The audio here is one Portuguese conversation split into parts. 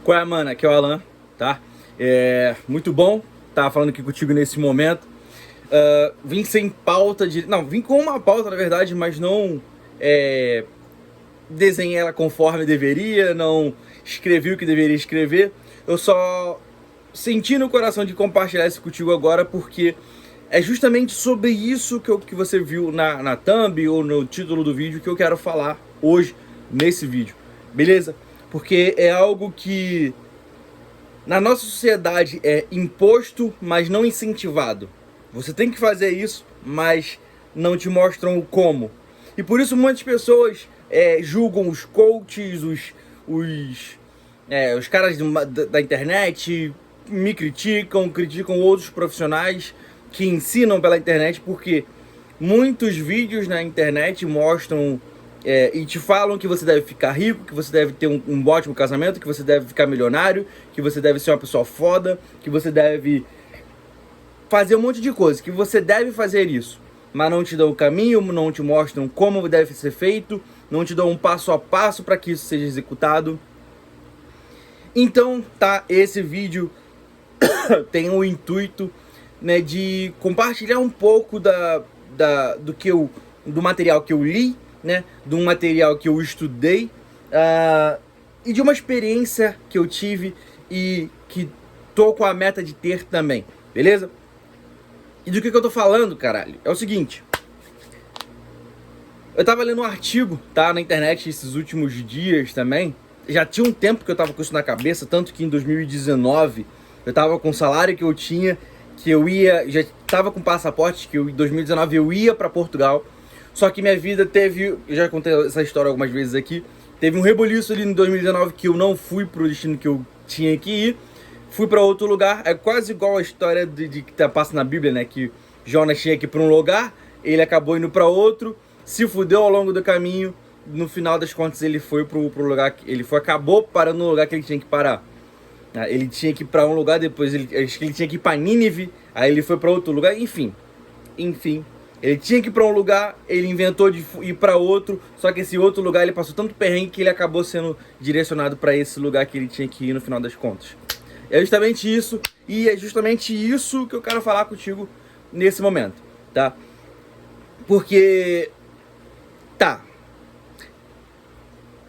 Qual é, mano? Aqui é o Alan, tá? Muito bom estar falando aqui contigo nesse momento. Vim sem pauta de... Não, vim com uma pauta, na verdade, mas não desenhei ela conforme deveria, não escrevi o que deveria escrever. Eu só senti no coração de compartilhar isso contigo agora porque é justamente sobre isso que você viu na thumb ou no título do vídeo que eu quero falar hoje nesse vídeo, beleza? Porque é algo que na nossa sociedade é imposto, mas não incentivado. Você tem que fazer isso, mas não te mostram o como. E por isso muitas pessoas julgam os coaches, os caras da internet, me criticam outros profissionais que ensinam pela internet, porque muitos vídeos na internet mostram e te falam que você deve ficar rico, que você deve ter um ótimo casamento, que você deve ficar milionário, que você deve ser uma pessoa foda, que você deve fazer um monte de coisas, que você deve fazer isso, mas não te dão o caminho, não te mostram como deve ser feito, não te dão um passo a passo para que isso seja executado. Então, tá, esse vídeo tem o intuito, né, de compartilhar um pouco do material que eu li, né, do material que eu estudei e de uma experiência que eu tive e que tô com a meta de ter também, beleza? E do que eu tô falando, caralho? É o seguinte. Eu tava lendo um artigo, tá, na internet esses últimos dias também. Já tinha um tempo que eu tava com isso na cabeça, tanto que em 2019 eu tava com o salário que eu tinha, que eu ia, já tava com passaporte, que em 2019 eu ia pra Portugal. Só que minha vida teve, eu já contei essa história algumas vezes aqui, teve um reboliço ali em 2019 que eu não fui pro destino que eu tinha que ir. Fui para outro lugar, é quase igual a história de que passa na Bíblia, né? Que Jonas tinha que ir para um lugar, ele acabou indo para outro, se fudeu ao longo do caminho, no final das contas ele foi pro lugar que ele foi, acabou parando no lugar que ele tinha que parar. Ele tinha que ir para um lugar, depois acho que ele tinha que ir para Nínive, aí ele foi para outro lugar, enfim, ele tinha que ir para um lugar, ele inventou de ir para outro, só que esse outro lugar ele passou tanto perrengue que ele acabou sendo direcionado para esse lugar que ele tinha que ir no final das contas. É justamente isso, e é justamente isso que eu quero falar contigo nesse momento, tá? Porque, tá,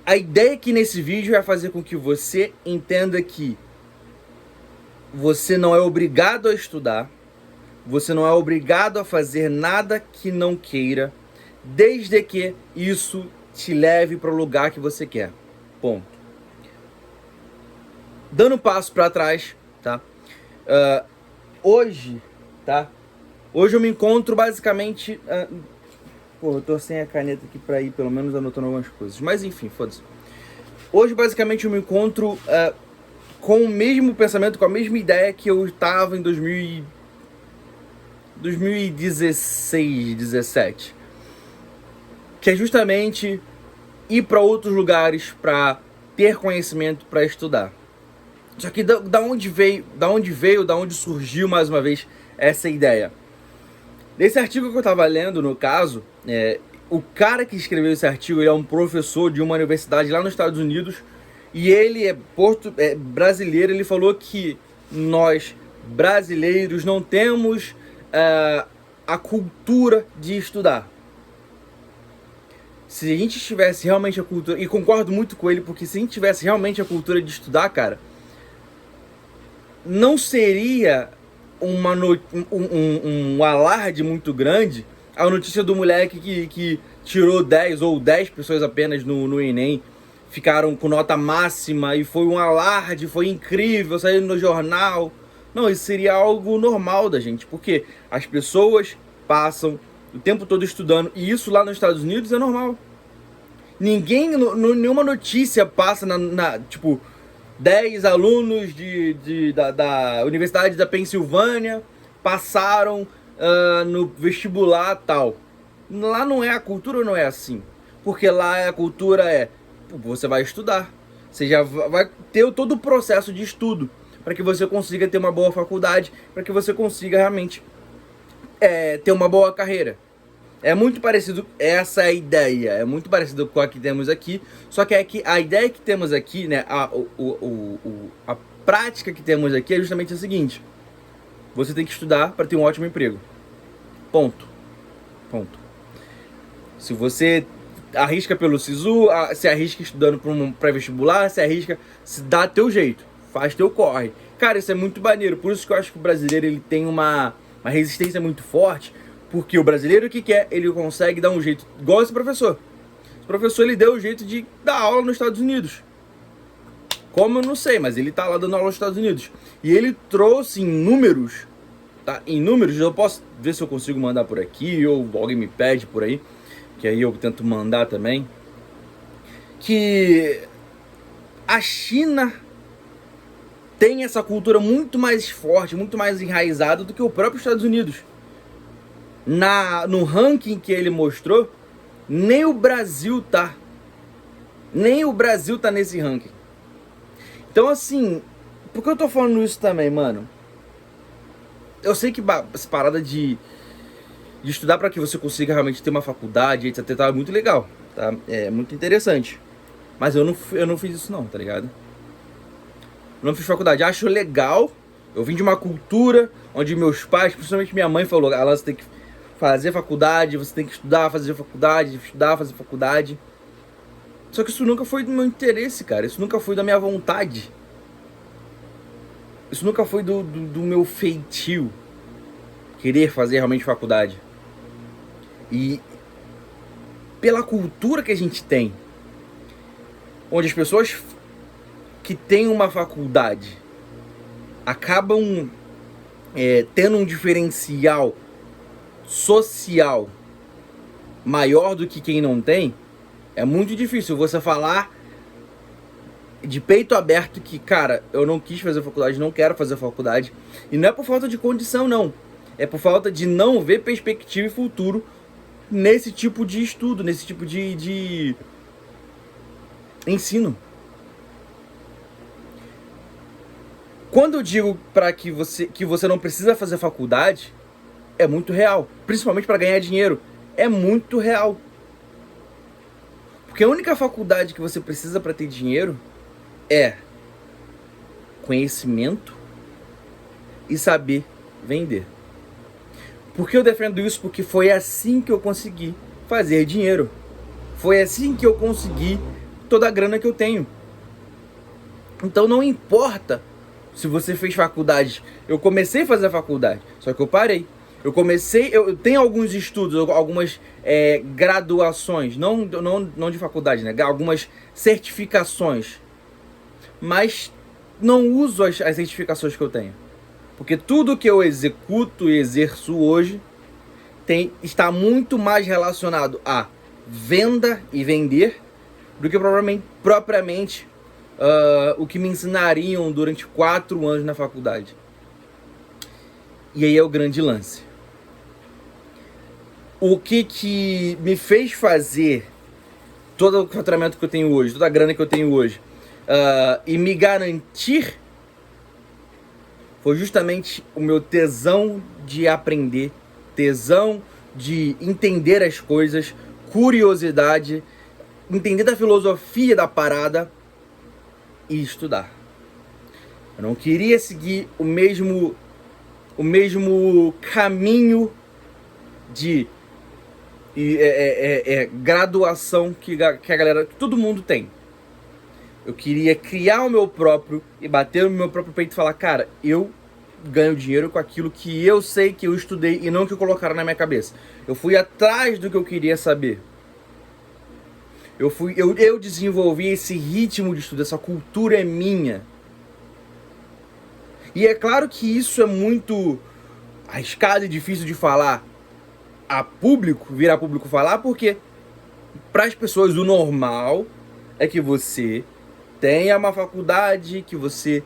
a ideia aqui nesse vídeo é fazer com que você entenda que você não é obrigado a estudar, você não é obrigado a fazer nada que não queira, desde que isso te leve para o lugar que você quer, ponto. Dando um passo para trás, tá? Hoje, tá? Hoje eu me encontro basicamente... Pô, eu tô sem a caneta aqui pra ir, pelo menos anotando algumas coisas. Mas enfim, foda-se. Hoje, basicamente, eu me encontro com o mesmo pensamento, com a mesma ideia que eu tava em 2016, 17. Que é justamente ir para outros lugares para ter conhecimento, para estudar. Só que da onde surgiu mais uma vez essa ideia? Nesse artigo que eu estava lendo, no caso, o cara que escreveu esse artigo, ele é um professor de uma universidade lá nos Estados Unidos, e ele é brasileiro. Ele falou que nós, brasileiros, não temos a cultura de estudar. Se a gente tivesse realmente a cultura, e concordo muito com ele, porque se a gente tivesse realmente a cultura de estudar, cara, não seria um alarde muito grande a notícia do moleque que tirou 10 ou 10 pessoas apenas no Enem, ficaram com nota máxima e foi um alarde, foi incrível, saiu no jornal. Não, isso seria algo normal da gente, porque as pessoas passam o tempo todo estudando, e isso lá nos Estados Unidos é normal. Nenhuma notícia passa tipo, 10 alunos da Universidade da Pensilvânia passaram no vestibular tal. Lá não é, a cultura não é assim. Porque lá a cultura você vai estudar. Você já vai ter todo o processo de estudo para que você consiga ter uma boa faculdade, para que você consiga realmente ter uma boa carreira. É muito parecido, essa é a ideia, é muito parecido com a que temos aqui, só que é que a ideia que temos aqui, né, a prática que temos aqui é justamente a seguinte: você tem que estudar para ter um ótimo emprego. Ponto. Ponto. Se você arrisca pelo SISU, se arrisca estudando para um pré-vestibular, se arrisca, se dá teu jeito, faz teu corre. Cara, isso é muito maneiro, por isso que eu acho que o brasileiro ele tem uma resistência muito forte, porque o brasileiro que quer, ele consegue dar um jeito, igual esse professor. Esse professor, ele deu o jeito de dar aula nos Estados Unidos. Como eu não sei, mas ele tá lá dando aula nos Estados Unidos. E ele trouxe em números, tá? Em números, eu posso ver se eu consigo mandar por aqui, ou alguém me pede por aí, que aí eu tento mandar também, que a China tem essa cultura muito mais forte, muito mais enraizada do que o próprio Estados Unidos. No ranking que ele mostrou, nem o Brasil tá. Nem o Brasil tá nesse ranking. Então, assim, por que eu tô falando isso também, mano? Eu sei que essa parada de estudar para que você consiga realmente ter uma faculdade, etc, tá muito legal, tá? É muito interessante. Mas eu não fiz isso não, tá ligado? Eu não fiz faculdade. Acho legal. Eu vim de uma cultura onde meus pais, principalmente minha mãe, falou: "Ah, você tem que fazer faculdade, você tem que estudar, fazer faculdade, estudar, fazer faculdade." Só que isso nunca foi do meu interesse, cara. Isso nunca foi da minha vontade. Isso nunca foi do meu feitio. Querer fazer realmente faculdade. E pela cultura que a gente tem, onde as pessoas que têm uma faculdade acabam tendo um diferencial social maior do que quem não tem, é muito difícil você falar de peito aberto que, cara, eu não quis fazer faculdade, não quero fazer faculdade. E não é por falta de condição, não. É por falta de não ver perspectiva e futuro nesse tipo de estudo, nesse tipo de ensino. Quando eu digo para que você não precisa fazer faculdade, é muito real. Principalmente para ganhar dinheiro. É muito real. Porque a única faculdade que você precisa para ter dinheiro é conhecimento e saber vender. Por que eu defendo isso? Porque foi assim que eu consegui fazer dinheiro. Foi assim que eu consegui toda a grana que eu tenho. Então não importa se você fez faculdade. Eu comecei a fazer faculdade, só que eu parei. Eu tenho alguns estudos, algumas graduações, não de faculdade, né? Algumas certificações. Mas não uso as certificações que eu tenho. Porque tudo que eu executo e exerço hoje está muito mais relacionado a venda e vender do que propriamente o que me ensinariam durante 4 anos na faculdade. E aí é o grande lance. O que me fez fazer todo o faturamento que eu tenho hoje, toda a grana que eu tenho hoje, e me garantir, foi justamente o meu tesão de aprender, tesão de entender as coisas, curiosidade, entender da filosofia da parada e estudar. Eu não queria seguir o mesmo caminho de graduação que a galera, que todo mundo tem. Eu queria criar o meu próprio e bater no meu próprio peito e falar: cara, eu ganho dinheiro com aquilo que eu sei, que eu estudei e não que colocaram na minha cabeça. Eu fui atrás do que eu queria saber. Eu desenvolvi esse ritmo de estudo, essa cultura é minha. E é claro que isso é muito arriscado e difícil de falar virar público falar, porque para as pessoas o normal é que você tenha uma faculdade, que você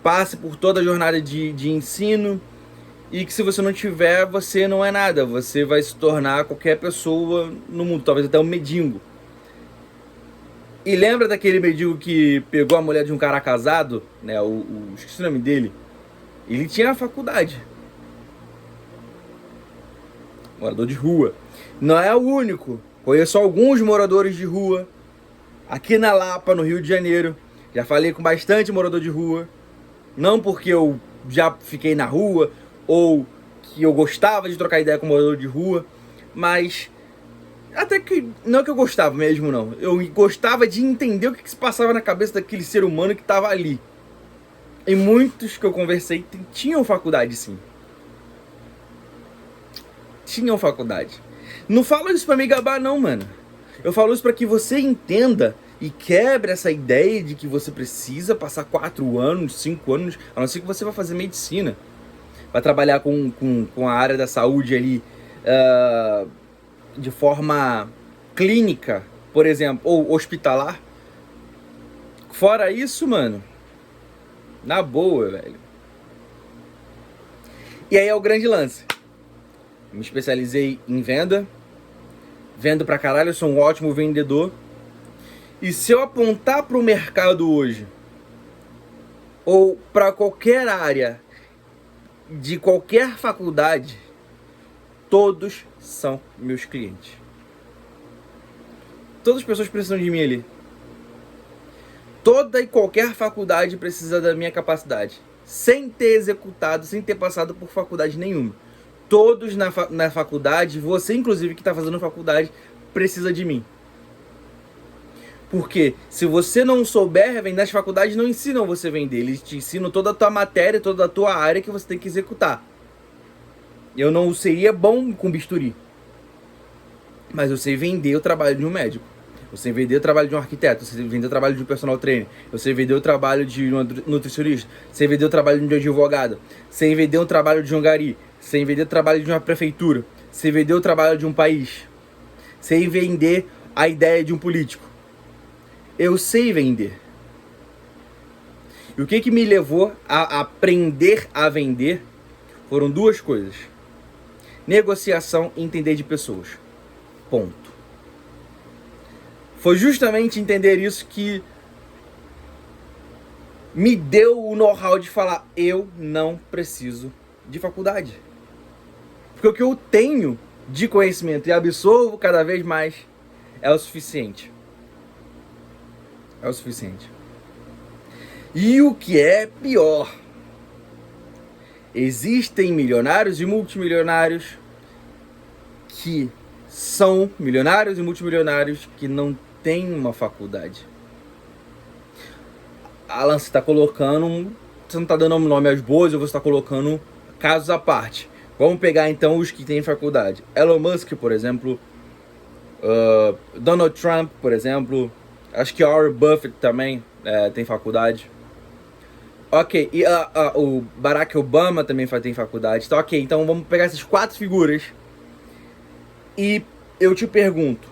passe por toda a jornada de ensino, e que se você não tiver, você não é nada, você vai se tornar qualquer pessoa no mundo, talvez até um mendigo. E lembra daquele mendigo que pegou a mulher de um cara casado, né? Esqueci o nome dele. Ele tinha a faculdade. Morador de rua. Não é o único. Conheço alguns moradores de rua aqui na Lapa, no Rio de Janeiro. Já falei com bastante morador de rua. Não porque eu já fiquei na rua ou que eu gostava de trocar ideia com morador de rua, mas até que não que eu gostava mesmo, não. Eu gostava de entender o que se passava na cabeça daquele ser humano que estava ali. E muitos que eu conversei tinham faculdade, sim. Tinham faculdade. Não falo isso pra me gabar, não, mano. Eu falo isso pra que você entenda e quebre essa ideia de que você precisa passar 4 anos, 5 anos, a não ser que você vá fazer medicina. Vai trabalhar com a área da saúde ali de forma clínica, por exemplo, ou hospitalar. Fora isso, mano, na boa, velho. E aí é o grande lance. Me especializei em venda. Vendo pra caralho, eu sou um ótimo vendedor. E se eu apontar pro mercado hoje, ou pra qualquer área de qualquer faculdade, todos são meus clientes. Todas as pessoas precisam de mim ali. Toda e qualquer faculdade precisa da minha capacidade. Sem ter executado, sem ter passado por faculdade nenhuma. Todos na faculdade, você inclusive que está fazendo faculdade, precisa de mim. Porque se você não souber vender, as faculdades não ensinam você a vender. Eles te ensinam toda a tua matéria, toda a tua área que você tem que executar. Eu não seria bom com bisturi. Mas eu sei vender o trabalho de um médico. Eu sei vender o trabalho de um arquiteto. Eu sei vender o trabalho de um personal trainer. Eu sei vender o trabalho de um nutricionista. Eu sei vender o trabalho de um advogado. Eu sei vender o trabalho de um gari. Sei vender o trabalho de uma prefeitura. Sei vender o trabalho de um país. Sei vender a ideia de um político. Eu sei vender. E o que me levou a aprender a vender foram 2 coisas. Negociação e entender de pessoas. Ponto. Foi justamente entender isso que me deu o know-how de falar, eu não preciso de faculdade. Porque o que eu tenho de conhecimento e absorvo cada vez mais é o suficiente. É o suficiente. E o que é pior, existem milionários e multimilionários que são milionários e multimilionários que não têm uma faculdade. Alan, você está colocando, você não está dando nome aos bois, ou você está colocando casos à parte. Vamos pegar então os que têm faculdade. Elon Musk, por exemplo, Donald Trump, por exemplo, acho que Warren Buffett também tem faculdade. Ok, e o Barack Obama também tem faculdade. Então, ok, então vamos pegar essas 4 figuras e eu te pergunto,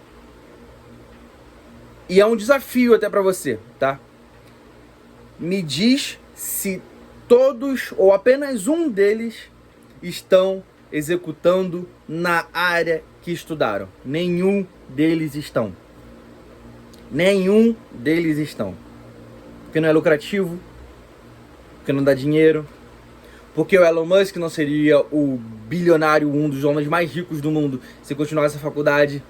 e é um desafio até pra você, tá? Me diz se todos ou apenas um deles estão executando na área que estudaram. Nenhum deles estão. Nenhum deles estão. Porque não é lucrativo, porque não dá dinheiro, porque o Elon Musk não seria o bilionário, um dos homens mais ricos do mundo, se continuar essa faculdade.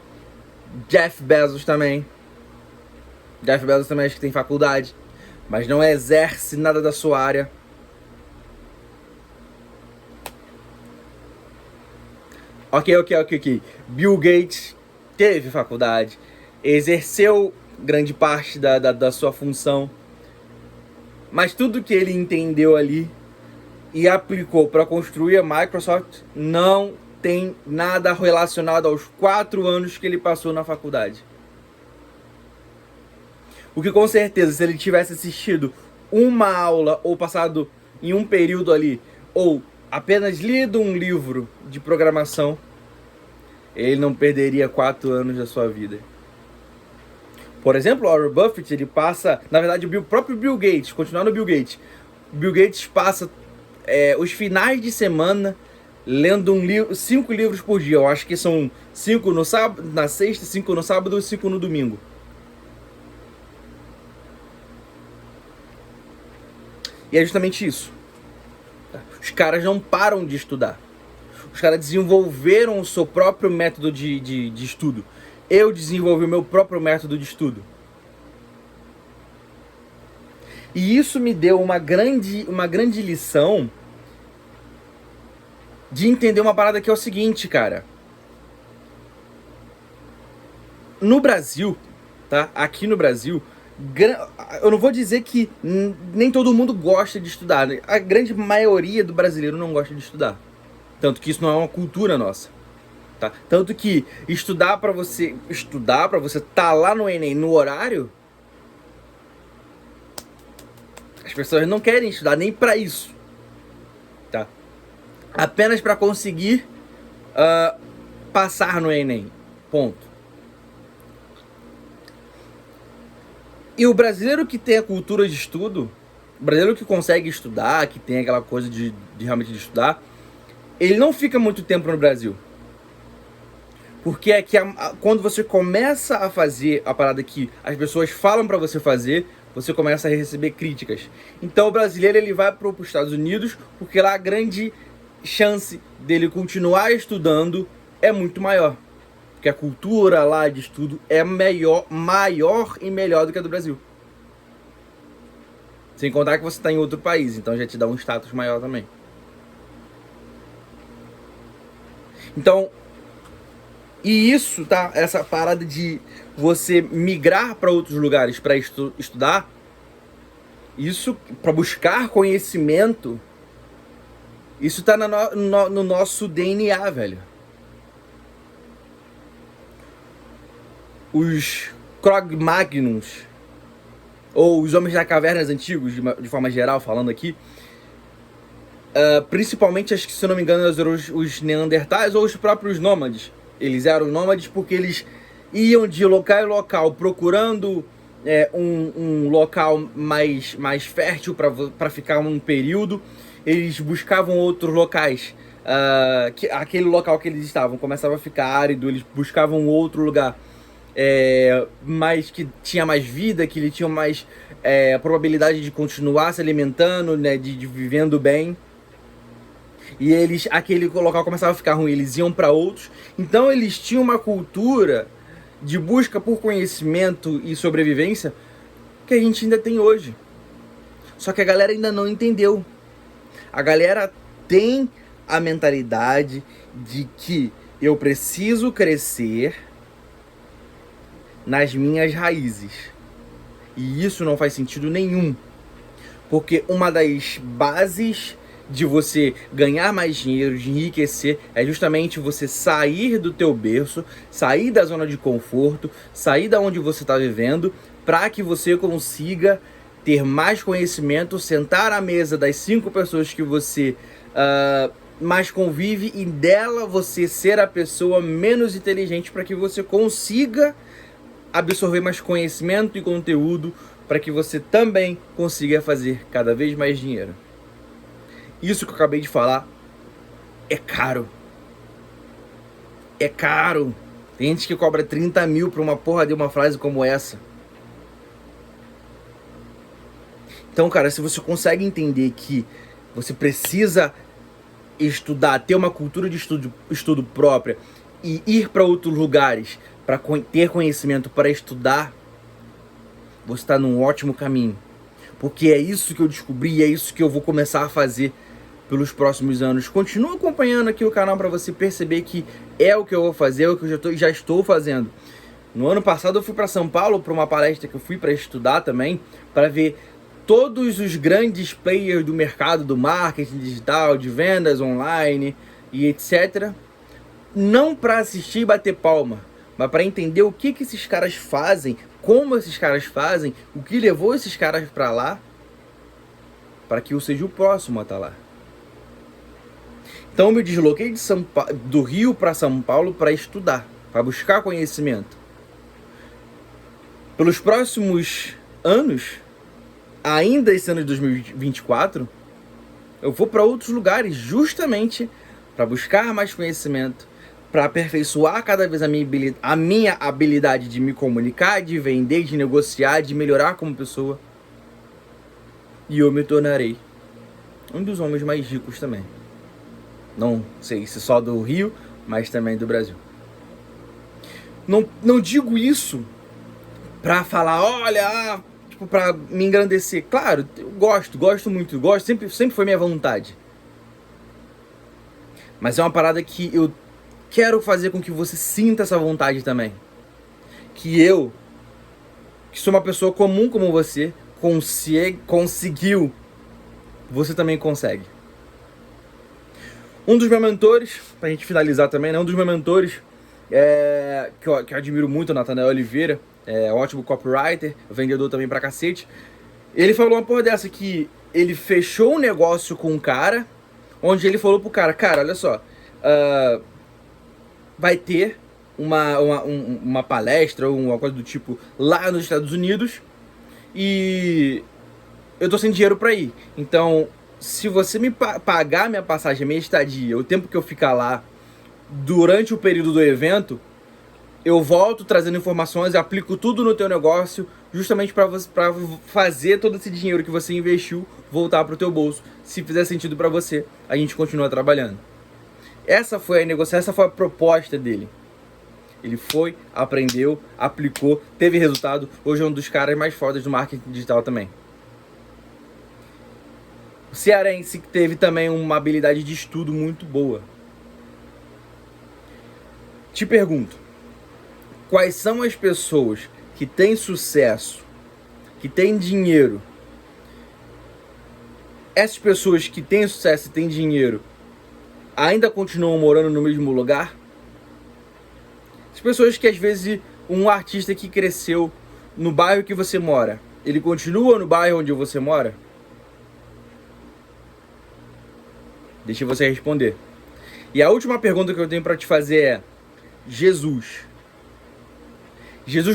Jeff Bezos também. Jeff Bezos também acho que tem faculdade, mas não exerce nada da sua área. Ok. Bill Gates teve faculdade, exerceu grande parte da sua função, mas tudo que ele entendeu ali e aplicou para construir a Microsoft não tem nada relacionado aos 4 anos que ele passou na faculdade. O que com certeza, se ele tivesse assistido uma aula ou passado em um período ali, ou apenas lido um livro de programação, ele não perderia 4 anos da sua vida. Por exemplo, o Warren Buffett, ele passa, na verdade o próprio Bill Gates, continuando o Bill Gates passa os finais de semana lendo 5 livros por dia. Eu acho que são 5 no sábado, na sexta, 5 no sábado e 5 no domingo. E é justamente isso. Os caras não param de estudar. Os caras desenvolveram o seu próprio método de estudo. Eu desenvolvi o meu próprio método de estudo. E isso me deu uma grande lição de entender uma parada que é o seguinte, cara. No Brasil, tá? Aqui no Brasil, eu não vou dizer que nem todo mundo gosta de estudar. A grande maioria do brasileiro não gosta de estudar. Tanto que isso não é uma cultura nossa. Tá? Tanto que estudar pra você tá lá no Enem no horário, as pessoas não querem estudar nem pra isso. Tá? Apenas pra conseguir passar no Enem. Ponto. E o brasileiro que tem a cultura de estudo, o brasileiro que consegue estudar, que tem aquela coisa de realmente de estudar, ele não fica muito tempo no Brasil. Porque é que quando você começa a fazer a parada que as pessoas falam pra você fazer, você começa a receber críticas. Então o brasileiro ele vai para os Estados Unidos porque lá a grande chance dele continuar estudando é muito maior. Porque a cultura lá de estudo é maior e melhor do que a do Brasil. Sem contar que você está em outro país, então já te dá um status maior também. Então, e isso, tá? Essa parada de você migrar para outros lugares para estudar, isso, para buscar conhecimento, isso tá no nosso DNA, velho. Os Cro-Magnons, ou os Homens da Cavernas antigos, de forma geral, falando aqui, principalmente, acho que se eu não me engano, eram os Neandertais ou os próprios nômades. Eles eram nômades porque eles iam de local em local procurando um local mais fértil para ficar um período. Eles buscavam outros locais. Aquele local que eles estavam começava a ficar árido, eles buscavam outro lugar mais que tinha mais vida, que ele tinha mais probabilidade de continuar se alimentando, né, de vivendo bem. E aquele local começava a ficar ruim, eles iam para outros. Então eles tinham uma cultura de busca por conhecimento e sobrevivência que a gente ainda tem hoje. Só que a galera ainda não entendeu. A galera tem a mentalidade de que eu preciso crescer nas minhas raízes. E isso não faz sentido nenhum. Porque uma das bases de você ganhar mais dinheiro, de enriquecer, é justamente você sair do teu berço, sair da zona de conforto, sair da onde você está vivendo, para que você consiga ter mais conhecimento, sentar à mesa das 5 pessoas que você mais convive e dela você ser a pessoa menos inteligente para que você consiga absorver mais conhecimento e conteúdo para que você também consiga fazer cada vez mais dinheiro. Isso que eu acabei de falar é caro. É caro. Tem gente que cobra 30 mil pra uma porra de uma frase como essa. Então, cara, se você consegue entender que você precisa estudar, ter uma cultura de estudo própria e ir para outros lugares para ter conhecimento, para estudar, você está num ótimo caminho. Porque é isso que eu descobri, é isso que eu vou começar a fazer pelos próximos anos. Continua acompanhando aqui o canal para você perceber que é o que eu vou fazer, é o que eu já estou fazendo. No ano passado eu fui para São Paulo para uma palestra que eu fui para estudar também, para ver todos os grandes players do mercado do marketing digital, de vendas online e etc. Não para assistir e bater palma, mas para entender o que esses caras fazem, como esses caras fazem, o que levou esses caras para lá, para que eu seja o próximo a estar lá. Então eu me desloquei do Rio para São Paulo para estudar, para buscar conhecimento. Pelos próximos anos, ainda esse ano de 2024, eu vou para outros lugares justamente para buscar mais conhecimento, para aperfeiçoar cada vez a minha habilidade de me comunicar, de vender, de negociar, de melhorar como pessoa. E eu me tornarei um dos homens mais ricos também. Não sei se só do Rio, mas também do Brasil. Não digo isso pra falar, olha, tipo, pra me engrandecer. Claro, eu gosto muito, sempre foi minha vontade. Mas é uma parada que eu quero fazer com que você sinta essa vontade também. Que eu, que sou uma pessoa comum como você, conseguiu, você também consegue. Um dos meus mentores, pra gente finalizar também, né? Um dos meus mentores, que eu admiro muito, o Nathanael Oliveira, é um ótimo copywriter, vendedor também pra cacete. Ele falou uma porra dessa, que ele fechou um negócio com um cara, onde ele falou pro cara, olha só, vai ter uma palestra ou uma coisa do tipo lá nos Estados Unidos e eu tô sem dinheiro pra ir. Então, se você me pagar minha passagem, minha estadia, o tempo que eu ficar lá durante o período do evento, eu volto trazendo informações e aplico tudo no teu negócio, justamente para fazer todo esse dinheiro que você investiu voltar pro teu bolso. Se fizer sentido para você, a gente continua trabalhando. Essa foi a negociação, essa foi a proposta dele. Ele foi, aprendeu, aplicou, teve resultado. Hoje é um dos caras mais fodas do marketing digital também. O cearense teve também uma habilidade de estudo muito boa. Te pergunto, quais são as pessoas que têm sucesso, que têm dinheiro? Essas pessoas que têm sucesso e têm dinheiro ainda continuam morando no mesmo lugar? As pessoas que às vezes um artista que cresceu no bairro que você mora, ele continua no bairro onde você mora? Deixa você responder. E a última pergunta que eu tenho para te fazer é: Jesus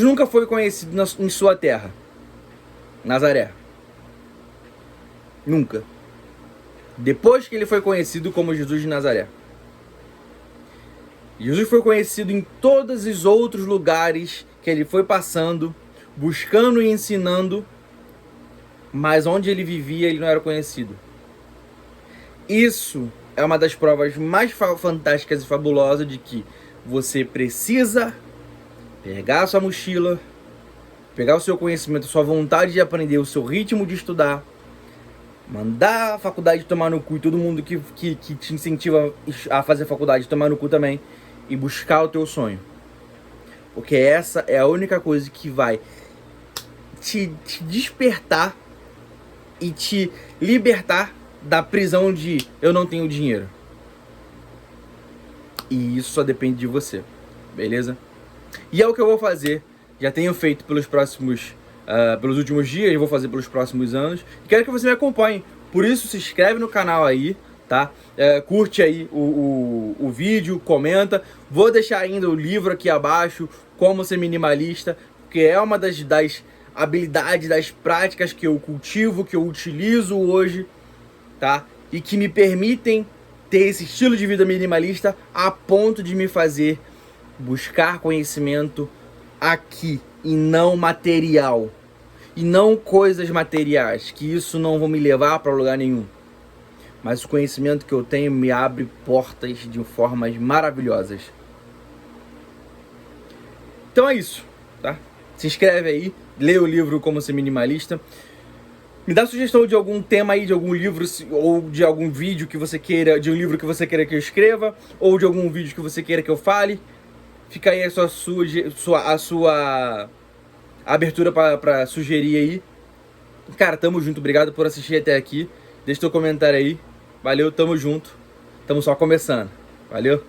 nunca foi conhecido em sua terra, Nazaré. Nunca. Depois que ele foi conhecido como Jesus de Nazaré. Jesus foi conhecido em todos os outros lugares que ele foi passando, buscando e ensinando, mas onde ele vivia ele não era conhecido. Isso é uma das provas mais fantásticas e fabulosas de que você precisa pegar a sua mochila, pegar o seu conhecimento, a sua vontade de aprender, o seu ritmo de estudar, mandar a faculdade tomar no cu e todo mundo que te incentiva a fazer faculdade tomar no cu também, e buscar o teu sonho. Porque essa é a única coisa que vai te despertar e te libertar da prisão de eu não tenho dinheiro. E isso só depende de você, beleza? E é o que eu vou fazer, já tenho feito pelos últimos dias, eu vou fazer pelos próximos anos. E quero que você me acompanhe, por isso se inscreve no canal aí, tá? Curte aí o vídeo, comenta. Vou deixar ainda o livro aqui abaixo, Como Ser Minimalista, que é uma das habilidades, das práticas que eu cultivo, que eu utilizo hoje, tá? E que me permitem ter esse estilo de vida minimalista a ponto de me fazer buscar conhecimento aqui e não material. E não coisas materiais, que isso não vão me levar para lugar nenhum. Mas o conhecimento que eu tenho me abre portas de formas maravilhosas. Então é isso, tá? Se inscreve aí, lê o livro Como Ser Minimalista. Me dá sugestão de algum tema aí, de algum livro, ou de algum vídeo que você queira, de um livro que você queira que eu escreva, ou de algum vídeo que você queira que eu fale. Fica aí a sua abertura para sugerir aí. Cara, tamo junto, obrigado por assistir até aqui. Deixa teu comentário aí. Valeu, tamo junto. Tamo só começando. Valeu.